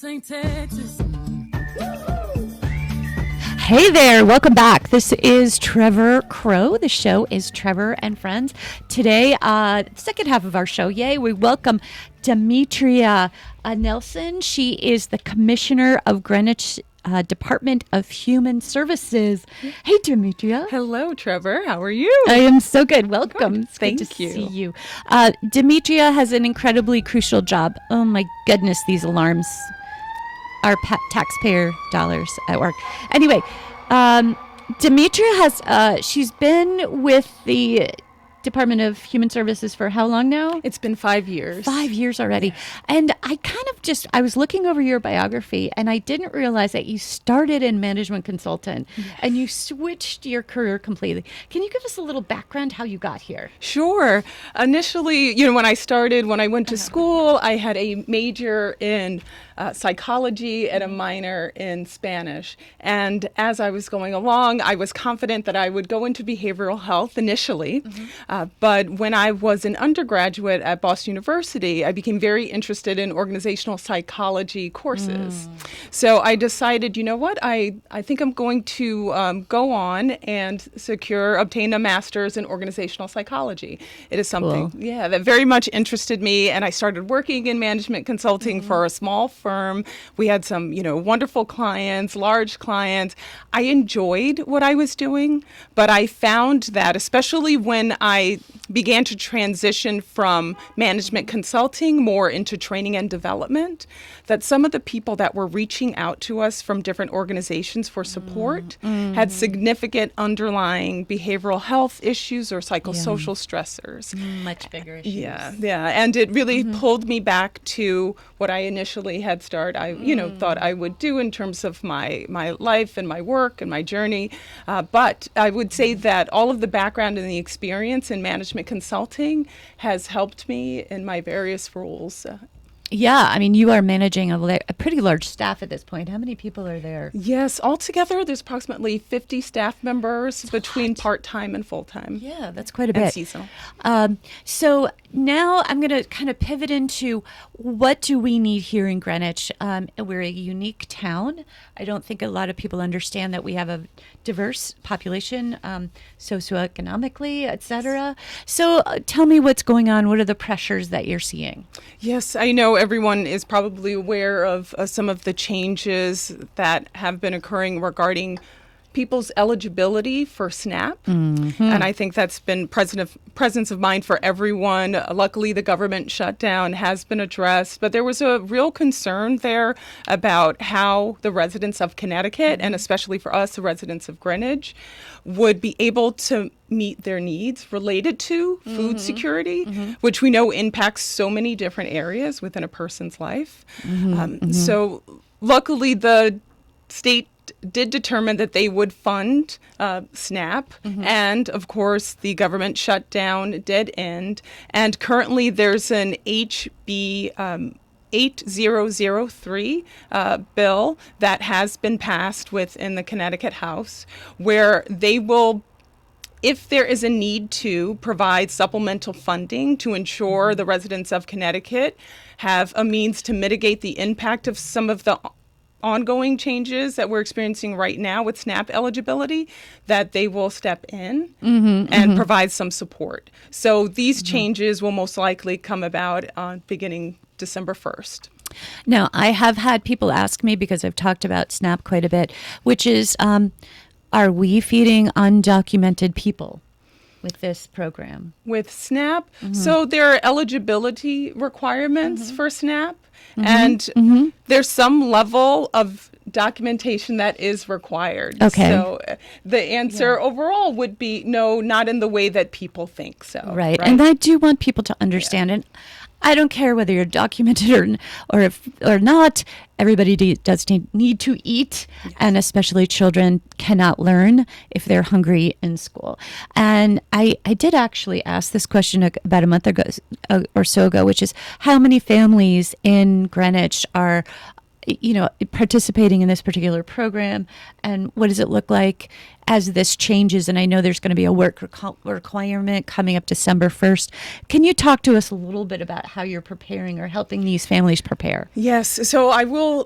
This ain't Texas. Hey there, welcome back. This is Trevor Crow. The show is Trevor and Friends. Today, second half of our show, yay, we welcome Demetria Nelson. She is the Commissioner of Greenwich Department of Human Services. Hey, Demetria. Hello, Trevor. How are you? I am so good. Welcome. Good. It's Thank good to you. see you. Demetria has an incredibly crucial job. Oh my goodness, these alarms. Our taxpayer dollars at work. Anyway, Demetria has, she's been with the Department of Human Services for how long now? It's been 5 years. 5 years already. And I kind of I was looking over your biography and I didn't realize that you started in management consultant and you switched your career completely. Can you give us a little background how you got here? Sure. Initially, when I went to school, I had a major in psychology and a minor in Spanish. And as I was going along, I was confident that I would go into behavioral health initially. But when I was an undergraduate at Boston University, I became very interested in organizational psychology courses. So I decided, you know what, I think I'm going to go on and obtain a master's in organizational psychology. It is something, that very much interested me. And I started working in management consulting for a small firm. We had some, wonderful clients, large clients. I enjoyed what I was doing, but I found that especially when I began to transition from management consulting more into training and development, that some of the people that were reaching out to us from different organizations for support had significant underlying behavioral health issues or psychosocial stressors. Much bigger issues. Yeah. And it really pulled me back to what I initially had started, thought I would do in terms of my life and my work and my journey. But I would say that all of the background and the experience in management consulting has helped me in my various roles. Yeah, I mean, you are managing a pretty large staff at this point. How many people are there? Yes, altogether, there's approximately 50 staff members between part-time and full-time. Yeah, that's quite a bit. And seasonal. So now I'm going to kind of pivot into what do we need here in Greenwich. We're a unique town. I don't think a lot of people understand that we have a diverse population, socioeconomically, et cetera. So tell me what's going on. What are the pressures that you're seeing? Yes, I know everyone is probably aware of some of the changes that have been occurring regarding people's eligibility for SNAP. And I think that's been presence of mind for everyone. Luckily, the government shutdown has been addressed, but there was a real concern there about how the residents of Connecticut, and especially for us, the residents of Greenwich, would be able to meet their needs related to food security, which we know impacts so many different areas within a person's life. So luckily, the state did determine that they would fund SNAP, and of course the government shutdown did end, and currently there's an HB 8003 bill that has been passed within the Connecticut House, where they will, if there is a need to provide supplemental funding to ensure the residents of Connecticut have a means to mitigate the impact of some of the ongoing changes that we're experiencing right now with SNAP eligibility, that they will step in and provide some support. So these changes will most likely come about beginning December 1st. Now, I have had people ask me, because I've talked about SNAP quite a bit, which is, are we feeding undocumented people with this program? With SNAP, so there are eligibility requirements for SNAP, and there's some level of documentation that is required. Okay. So the answer overall would be no, not in the way that people think so. Right. And I do want people to understand, and I don't care whether you're documented or not. Everybody does need to eat, and especially children cannot learn if they're hungry in school. And I did actually ask this question about a month ago or so ago, which is how many families in Greenwich are participating in this particular program, and what does it look like? as this changes, and I know there's going to be a work requirement coming up December 1st. Can you talk to us a little bit about how you're preparing or helping these families prepare? Yes, so I will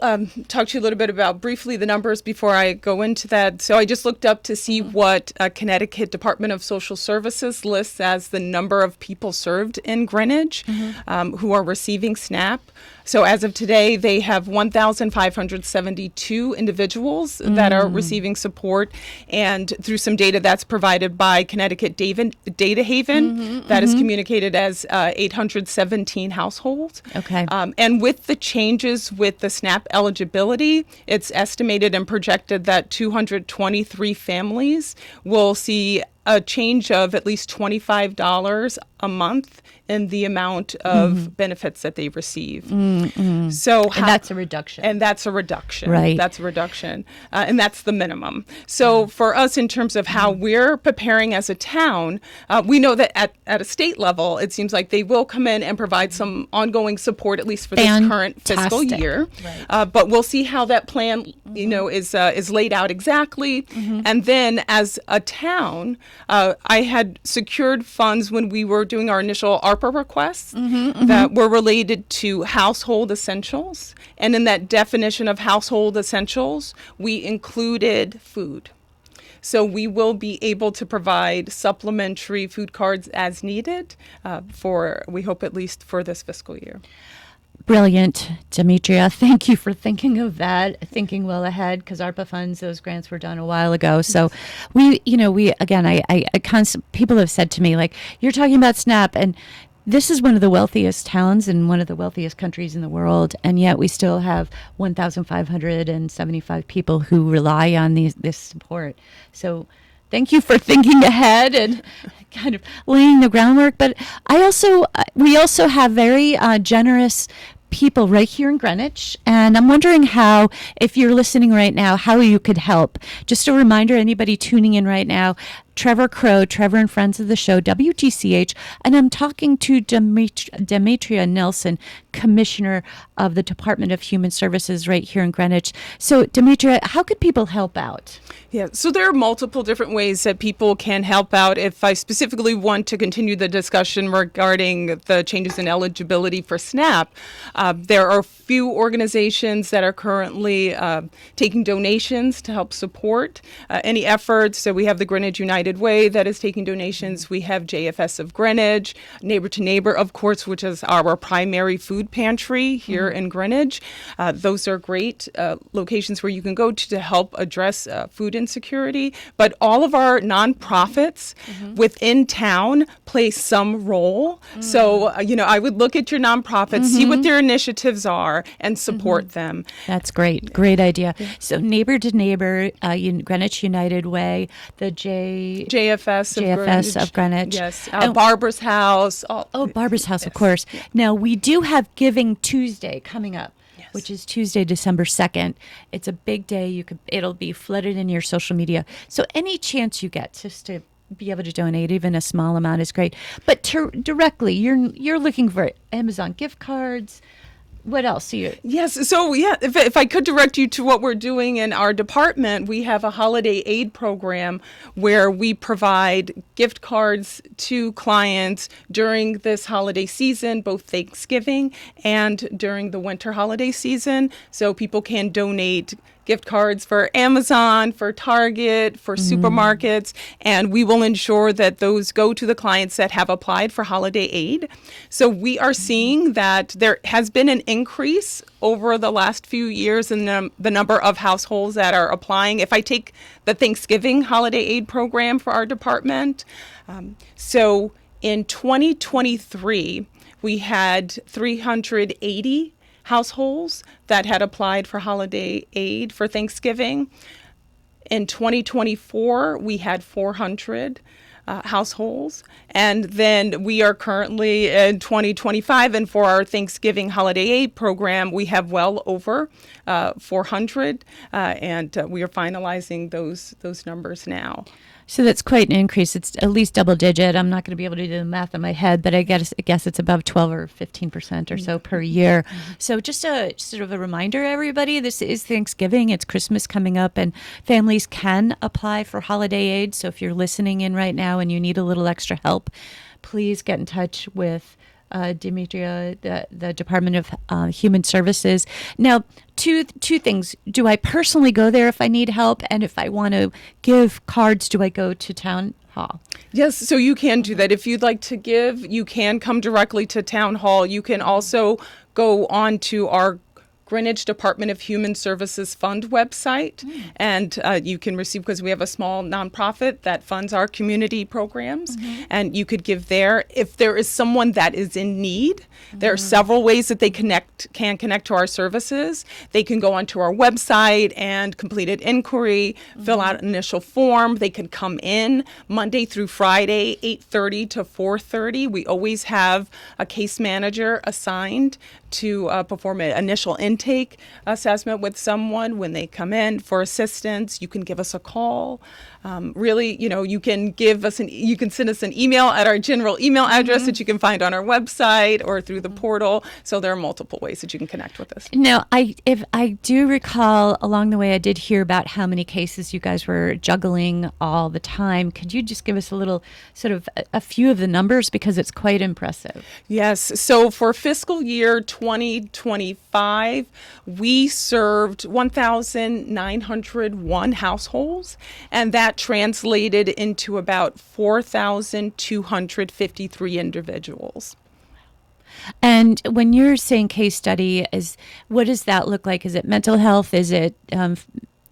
talk to you a little bit about briefly the numbers before I go into that. So I just looked up to see what Connecticut Department of Social Services lists as the number of people served in Greenwich who are receiving SNAP. So as of today, they have 1,572 individuals that are receiving support, and through some data that's provided by Connecticut Data Haven, that is communicated as 817 households. Okay. And with the changes with the SNAP eligibility, it's estimated and projected that 223 families will see a change of at least $25 a month in the amount of benefits that they receive. So And that's a reduction. And that's a reduction. Right. That's a reduction. And that's the minimum. So for us, in terms of how we're preparing as a town, we know that at a state level, it seems like they will come in and provide some ongoing support, at least for this current fiscal year. Right. But we'll see how that plan, is laid out exactly. And then as a town, I had secured funds when we were doing our initial ARPA requests that were related to household essentials. And in that definition of household essentials, we included food. So we will be able to provide supplementary food cards as needed we hope at least for this fiscal year. Brilliant, Demetria. Thank you for thinking of that, thinking well ahead, because ARPA funds, those grants were done a while ago. So people have said to me, like, you're talking about SNAP, and this is one of the wealthiest towns and one of the wealthiest countries in the world, and yet we still have 1,575 people who rely on this support. So thank you for thinking ahead and kind of laying the groundwork. But we also have very generous people right here in Greenwich, and I'm wondering how, if you're listening right now, how you could help. Just a reminder, anybody tuning in right now, Trevor and friends of the show, WGCH, and I'm talking to Demetria Nelson, Commissioner of the Department of Human Services right here in Greenwich. So, Demetria, how could people help out? Yeah, so there are multiple different ways that people can help out. If I specifically want to continue the discussion regarding the changes in eligibility for SNAP, there are a few organizations that are currently taking donations to help support any efforts. So we have the Greenwich United Way that is taking donations. We have JFS of Greenwich, Neighbor to Neighbor, of course, which is our primary food pantry here in Greenwich. Those are great locations where you can go to help address food insecurity. But all of our nonprofits within town play some role. So, I would look at your nonprofits, see what their initiatives are, and support them. That's great. Great idea. So Neighbor to Neighbor, Greenwich United Way, the JFS of Greenwich. Yes. Barbara's House. Barbara's House, of course. Yes. Now, we do have Giving Tuesday coming up. Yes. Which is Tuesday, December 2nd. It's a big day. It'll be flooded in your social media. So any chance you get just to be able to donate, even a small amount, is great. But directly, you're looking for Amazon gift cards. What else? Yes. So, if I could direct you to what we're doing in our department, we have a holiday aid program where we provide gift cards to clients during this holiday season, both Thanksgiving and during the winter holiday season. So people can donate gift cards for Amazon, for Target, for supermarkets, and we will ensure that those go to the clients that have applied for holiday aid. So we are seeing that there has been an increase over the last few years in the number of households that are applying. If I take the Thanksgiving holiday aid program for our department, so in 2023, we had 380 households that had applied for holiday aid for Thanksgiving. In 2024, we had 400 households. And then we are currently in 2025, and for our Thanksgiving holiday aid program, we have well over 400, and we are finalizing those numbers now. So that's quite an increase. It's at least double digit. I'm not going to be able to do the math in my head, but I guess it's above 12 or 15% or so per year. So just a sort of a reminder, everybody, this is Thanksgiving. It's Christmas coming up, and families can apply for holiday aid. So if you're listening in right now and you need a little extra help, please get in touch with Demetria, the Department of Human Services. Now, two things. Do I personally go there if I need help? And if I want to give cards, do I go to town hall? Yes, so you can do that. If you'd like to give, you can come directly to town hall. You can also go on to our Greenwich Department of Human Services Fund website, and you can receive, because we have a small nonprofit that funds our community programs, and you could give there. If there is someone that is in need, there are several ways that they can connect to our services. They can go onto our website and complete an inquiry, fill out an initial form. They can come in Monday through Friday, 8:30 to 4:30. We always have a case manager assigned to perform an initial intake assessment with someone when they come in for assistance. You can give us a call. Really, you can you can send us an email at our general email address that you can find on our website or through the portal. So there are multiple ways that you can connect with us. Now, if I do recall along the way, I did hear about how many cases you guys were juggling all the time. Could you just give us a little sort of a few of the numbers, because it's quite impressive? Yes. So for fiscal year 2025, we served 1,901 households, and that translated into about 4,253 individuals. And when you're saying case study, what does that look like? Is it mental health? Is it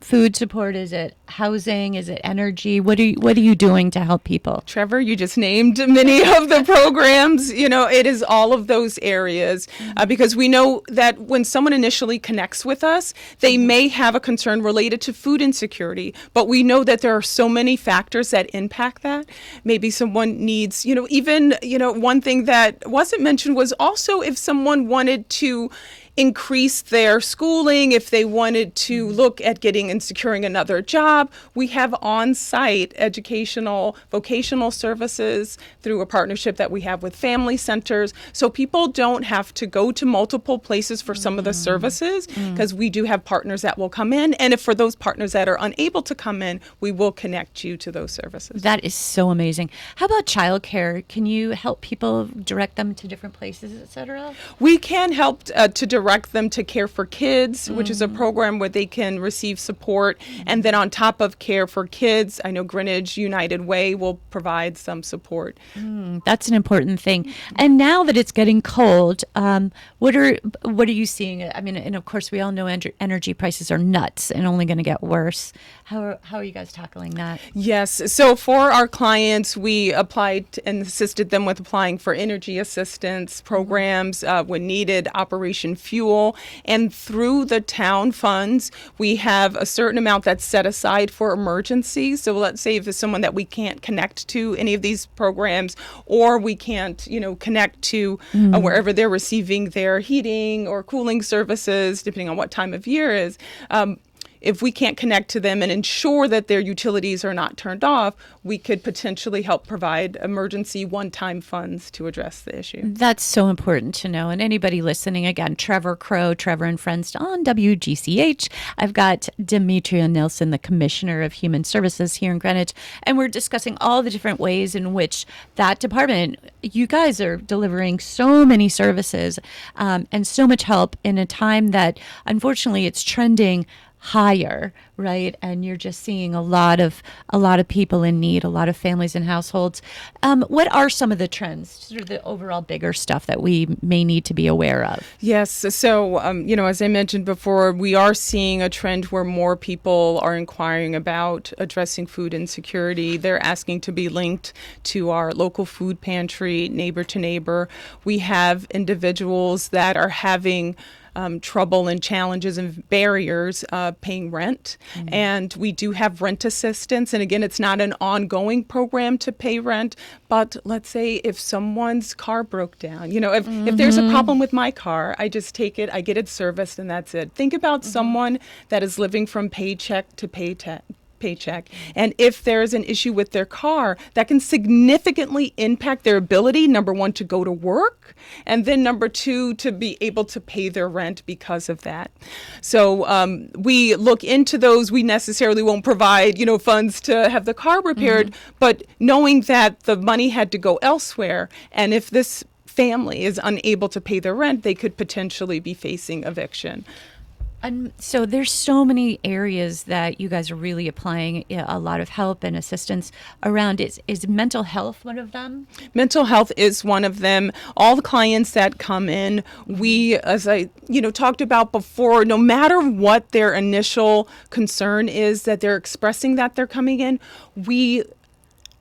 food support? Is it housing? Is it energy? What are you doing to help people? Trevor, you just named many of the programs. It is all of those areas, because we know that when someone initially connects with us, they may have a concern related to food insecurity, but we know that there are so many factors that impact that. Maybe someone needs, one thing that wasn't mentioned was also if someone wanted to increase their schooling, if they wanted to look at getting and securing another job. We have on-site educational, vocational services through a partnership that we have with family centers. So people don't have to go to multiple places for some of the services, because we do have partners that will come in. And if for those partners that are unable to come in, we will connect you to those services. That is so amazing. How about childcare? Can you help people, direct them to different places, et cetera? We can help to direct them to Care for Kids, which is a program where they can receive support. And then on top of Care for Kids, I know Greenwich United Way will provide some support. That's an important thing. And now that it's getting cold, what are you seeing? I mean, and of course, we all know energy prices are nuts and only going to get worse. How are you guys tackling that? Yes. So for our clients, we applied and assisted them with applying for energy assistance programs when needed, Operation Fuel. And through the town funds, we have a certain amount that's set aside for emergencies. So let's say if there's someone that we can't connect to any of these programs, or we can't, connect to wherever they're receiving their heating or cooling services, depending on what time of year is. If we can't connect to them and ensure that their utilities are not turned off, we could potentially help provide emergency one-time funds to address the issue. That's so important to know. And anybody listening, again, Trevor and Friends on WGCH. I've got Demetria Nelson, the Commissioner of Human Services here in Greenwich, and we're discussing all the different ways in which that department, you guys are delivering so many services and so much help in a time that, unfortunately, it's trending higher, right? And you're just seeing a lot of people in need, a lot of families and households. What are some of the trends, sort of the overall bigger stuff that we may need to be aware of? Yes. So, as I mentioned before, we are seeing a trend where more people are inquiring about addressing food insecurity. They're asking to be linked to our local food pantry, neighbor to neighbor. We have individuals that are having trouble and challenges and barriers paying rent. And we do have rent assistance. And again, it's not an ongoing program to pay rent, but let's say if someone's car broke down, if there's a problem with my car, I just take it, I get it serviced, and that's it. Think about someone that is living from paycheck to paycheck. And if there's an issue with their car, that can significantly impact their ability, number one, to go to work, and then number two, to be able to pay their rent because of that. So we look into those. We necessarily won't provide, funds to have the car repaired, but knowing that the money had to go elsewhere, and if this family is unable to pay their rent, they could potentially be facing eviction. And so there's so many areas that you guys are really applying a lot of help and assistance around. Is mental health one of them? Mental health is one of them. All the clients that come in, we, as I talked about before, no matter what their initial concern is that they're expressing that they're coming in, we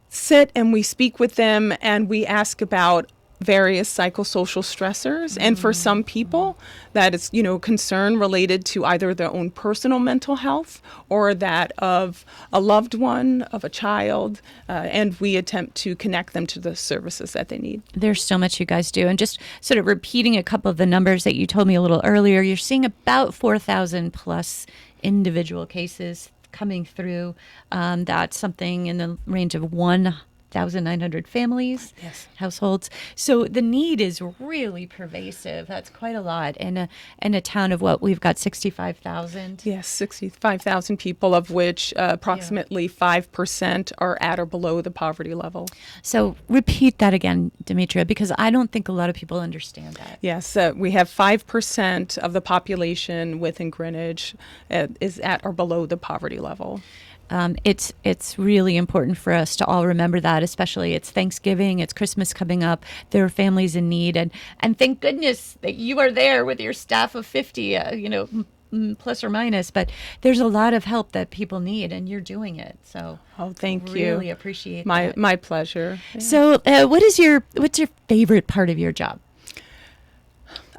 sit and we speak with them and we ask about various psychosocial stressors. And for some people, that is, concern related to either their own personal mental health or that of a loved one, of a child, and we attempt to connect them to the services that they need. There's so much you guys do. And just sort of repeating a couple of the numbers that you told me a little earlier, you're seeing about 4,000 plus individual cases coming through. That's something in the range of 1,900 families, households. So the need is really pervasive. That's quite a lot in a town of what we've got 65,000. Yes, 65,000 people, of which approximately 5% are at or below the poverty level. So repeat that again, Demetria, because I don't think a lot of people understand that. Yes, we have 5% of the population within Greenwich is at or below the poverty level. It's really important for us to all remember that, especially it's Thanksgiving, it's Christmas coming up, there are families in need, and thank goodness that you are there with your staff of 50, plus or minus, but there's a lot of help that people need, and you're doing it. So, thank you. Really appreciate that. My pleasure. Yeah. So, what's your favorite part of your job?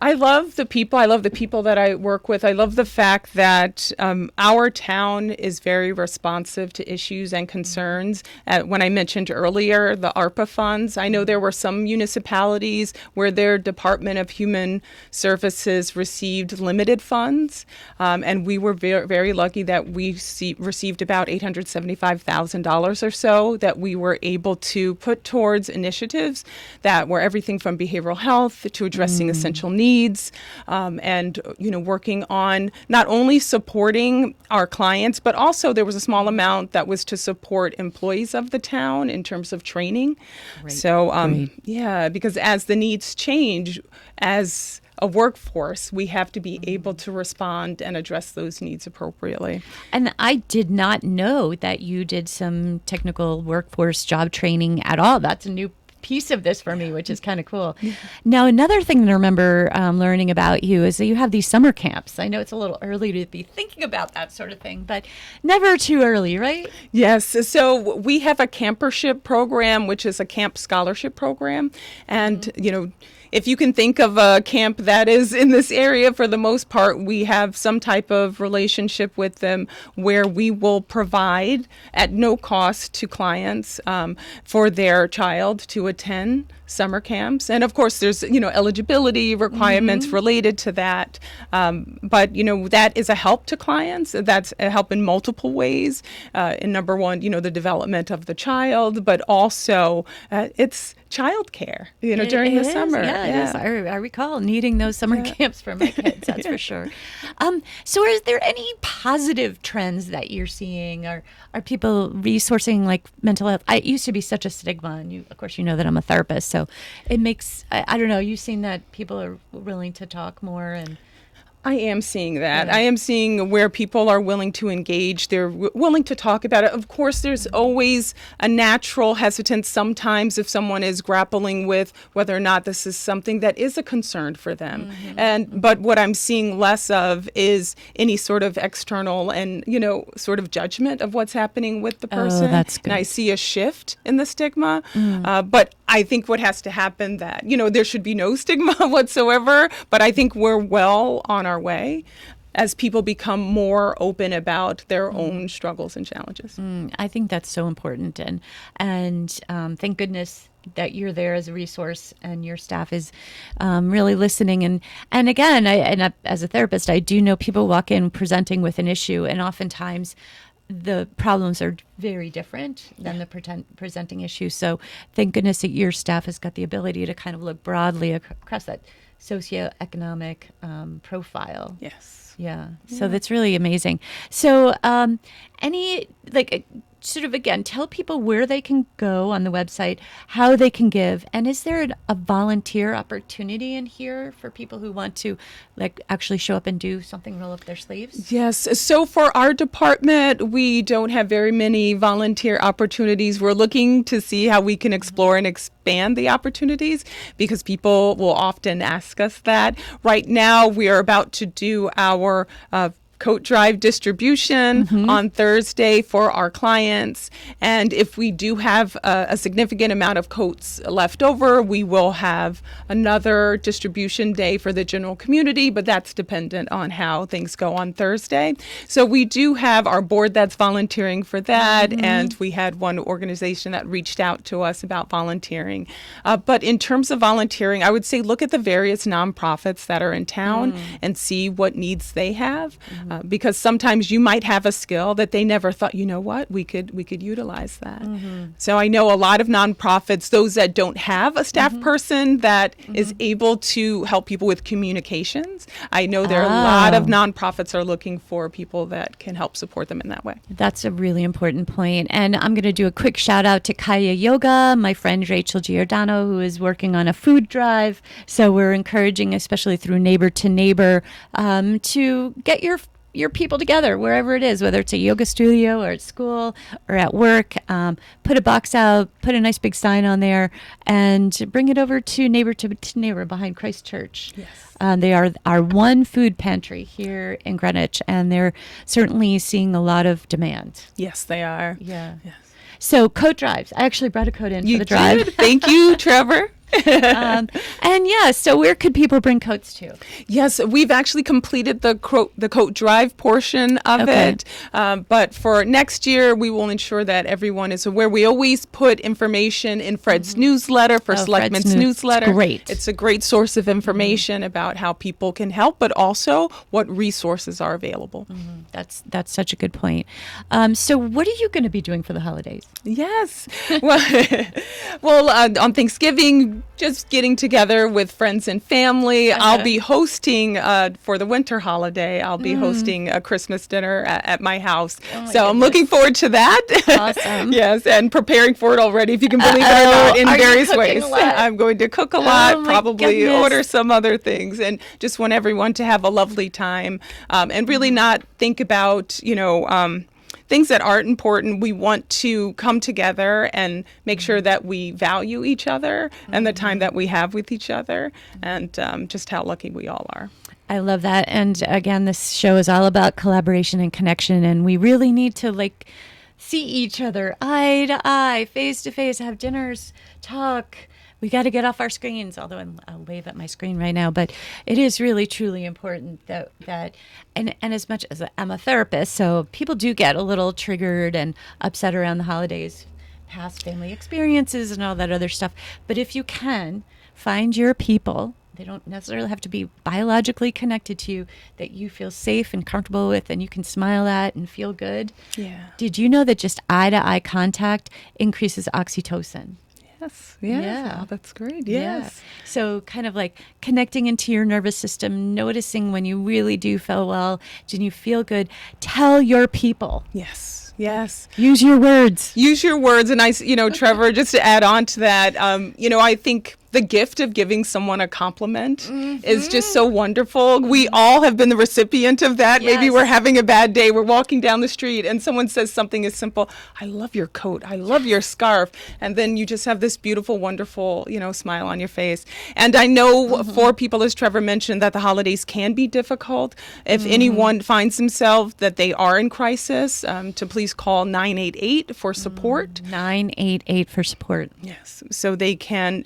I love the people. I love the people that I work with. I love the fact that our town is very responsive to issues and concerns. When I mentioned earlier the ARPA funds, I know there were some municipalities where their Department of Human Services received limited funds, and we were very, very lucky that we received about $875,000 or so that we were able to put towards initiatives that were everything from behavioral health to addressing essential needs, and working on not only supporting our clients, but also there was a small amount that was to support employees of the town in terms of training. Great. So because as the needs change, as a workforce, we have to be able to respond and address those needs appropriately. And I did not know that you did some technical workforce job training at all. That's a new piece of this for me, which is kind of cool. Now, another thing that I remember learning about you is that you have these summer camps. I know it's a little early to be thinking about that sort of thing, but never too early, right? Yes. So we have a campership program, which is a camp scholarship program. And, if you can think of a camp that is in this area, for the most part, we have some type of relationship with them where we will provide at no cost to clients for their child to attend summer camps. And of course, there's, eligibility requirements related to that. But, that is a help to clients. That's a help in multiple ways. In number one, the development of the child, but also it's childcare, during the summer. Yeah, it is. I recall needing those summer camps for my kids, that's for sure. So is there any positive trends that you're seeing? Are people resourcing like mental health? It used to be such a stigma, and of course, that I'm a therapist, so it makes, I don't know, you've seen that people are willing to talk more and... I am seeing that. I am seeing where people are willing to engage. They're willing to talk about it. Of course, there's always a natural hesitance sometimes if someone is grappling with whether or not this is something that is a concern for them. But what I'm seeing less of is any sort of external and, sort of judgment of what's happening with the person. Oh, that's good. And I see a shift in the stigma. But I think what has to happen that, there should be no stigma whatsoever. But I think we're well on our way as people become more open about their own struggles and challenges. I think that's so important, and thank goodness that you're there as a resource and your staff is really listening. And again, as a therapist, I do know people walk in presenting with an issue, and oftentimes the problems are very different than the presenting issue. So thank goodness that your staff has got the ability to kind of look broadly across that socioeconomic profile. Yes. Yeah. So that's really amazing. So any sort of, again, tell people where they can go on the website, how they can give, and is there a volunteer opportunity in here for people who want to actually show up and do something, roll up their sleeves? Yes. So for our department, we don't have very many volunteer opportunities. We're looking to see how we can explore and expand the opportunities because people will often ask us that. Right now, we are about to do our coat drive distribution on Thursday for our clients. And if we do have a significant amount of coats left over, we will have another distribution day for the general community, but that's dependent on how things go on Thursday. So we do have our board that's volunteering for that, and we had one organization that reached out to us about volunteering. But in terms of volunteering, I would say look at the various nonprofits that are in town and see what needs they have. Because sometimes you might have a skill that they never thought, you know what, we could utilize that. So I know a lot of nonprofits, those that don't have a staff person that is able to help people with communications. I know there are a lot of nonprofits are looking for people that can help support them in that way. That's a really important point. And I'm going to do a quick shout out to Kaya Yoga, my friend Rachel Giordano, who is working on a food drive. So we're encouraging, especially through Neighbor to Neighbor, to get your people together wherever it is, whether it's a yoga studio or at school or at work. Put a box out, put a nice big sign on there, and bring it over to Neighbor behind Christ Church. Yes. They are our one food pantry here in Greenwich, and they're certainly seeing a lot of demand. Yes, they are. Yeah. Yes. So coat drives. I actually brought a coat in for the drive. Did? Thank you, Trevor. And yeah, so where could people bring coats to? Yes, we've actually completed the coat drive portion of it. But for next year, we will ensure that everyone is aware. We always put information in Fred's newsletter, for Selectmen's newsletter. Great. It's a great source of information about how people can help, but also what resources are available. That's such a good point. So what are you going to be doing for the holidays? Yes. Well, on Thanksgiving, just getting together with friends and family. I'll be hosting for the winter holiday. I'll be hosting a Christmas dinner at my house. So I'm looking forward to that. Awesome. Yes, and preparing for it already, if you can believe it or not, in various ways. I'm going to cook a lot, probably order some other things, and just want everyone to have a lovely time and really not think about, things that aren't important. We want to come together and make sure that we value each other and the time that we have with each other, and just how lucky we all are. I love that. And again, this show is all about collaboration and connection, and we really need to see each other eye to eye, face to face, have dinners, talk. We got to get off our screens, although I'll wave at my screen right now, but it is really, truly important that and as much as I'm a therapist, so people do get a little triggered and upset around the holidays, past family experiences and all that other stuff. But if you can, find your people. They don't necessarily have to be biologically connected to you, that you feel safe and comfortable with and you can smile at and feel good. Yeah. Did you know that just eye-to-eye contact increases oxytocin? Yes. Yeah. Oh, that's great. Yes. Yeah. So kind of connecting into your nervous system, noticing when you really do feel well, and you feel good. Tell your people. Yes. Yes. Use your words. Use your words. And Trevor, just to add on to that, I think the gift of giving someone a compliment is just so wonderful. We all have been the recipient of that. Yes. Maybe we're having a bad day. We're walking down the street and someone says something as simple, I love your coat. I love your scarf. And then you just have this beautiful, wonderful, smile on your face. And I know for people, as Trevor mentioned, that the holidays can be difficult. If anyone finds themselves that they are in crisis, to please call 988 for support. 988 for support. Yes. So they can,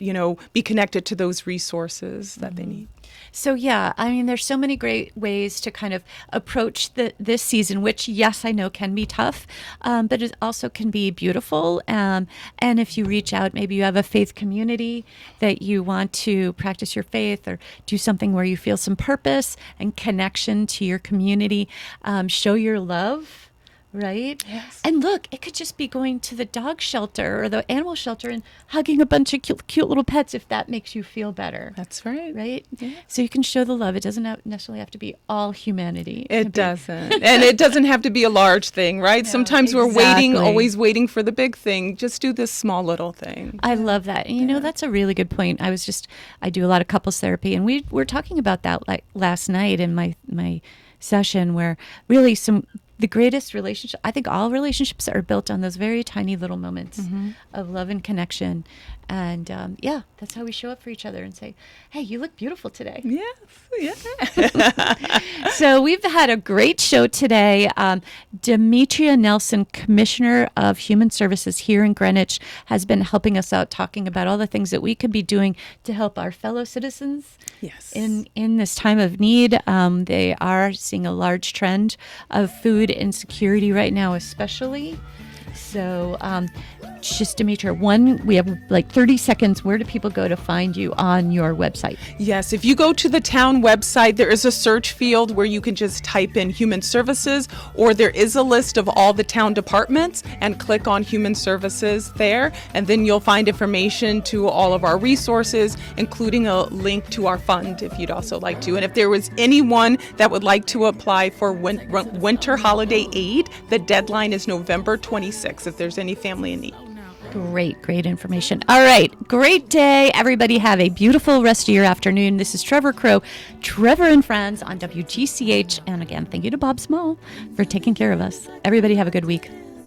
be connected to those resources that they need. So yeah, there's so many great ways to kind of approach this season, which yes, I know can be tough, but it also can be beautiful. And if you reach out, maybe you have a faith community that you want to practice your faith or do something where you feel some purpose and connection to your community, show your love right? Yes. And look, it could just be going to the dog shelter or the animal shelter and hugging a bunch of cute little pets if that makes you feel better. That's right. Right? Yeah. So you can show the love. It doesn't necessarily have to be all humanity. It doesn't. And it doesn't have to be a large thing, right? Sometimes we're always waiting for the big thing. Just do this small little thing. I love that. And you know, that's a really good point. I do a lot of couples therapy, and we were talking about that like last night in my session, where really the greatest relationship, I think all relationships are built on those very tiny little moments of love and connection. And that's how we show up for each other and say, hey, you look beautiful today. Yes, yeah. So we've had a great show today. Demetria Nelson, Commissioner of Human Services here in Greenwich, has been helping us out, talking about all the things that we could be doing to help our fellow citizens. Yes. In this time of need. They are seeing a large trend of food insecurity right now, especially. So just Demetria, we have like 30 seconds. Where do people go to find you on your website? Yes, if you go to the town website, there is a search field where you can just type in Human Services, or there is a list of all the town departments, and click on Human Services there, and then you'll find information to all of our resources, including a link to our fund if you'd also like to. And if there was anyone that would like to apply for winter holiday aid, the deadline is November 26th if there's any family in need. Great information. All right. Great day. Everybody have a beautiful rest of your afternoon. This is Trevor Crow, Trevor and Friends on WGCH. And again, thank you to Bob Small for taking care of us. Everybody have a good week.